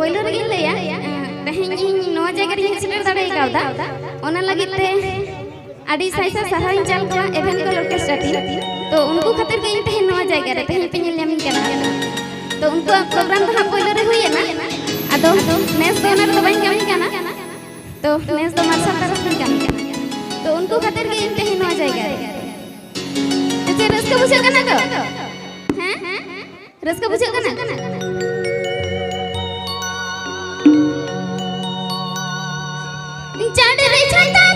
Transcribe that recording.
पहिलो रे लैया तेहें नवा जगह रे सेलेक्ट दाड़े कावदा ओना लगिते आडी साइसा सहाय चाल को एवेन को ऑर्केस्ट्रा टीम तो उनको खातिर के तेहें नवा जगह रे तेहें पे नेल यामी कना तो उनको प्रोग्राम तो हम पहिलो रे हुई ना आदो नेस तो ना तो बाइन कामी कना तो नेस तो मार्शल तरफ में कामी कना तो उनको खातिर के तेहें नवा जगह रे तो रस्का बुझे कना तो हैं रस्का बुझे कना चाड़ रे छाता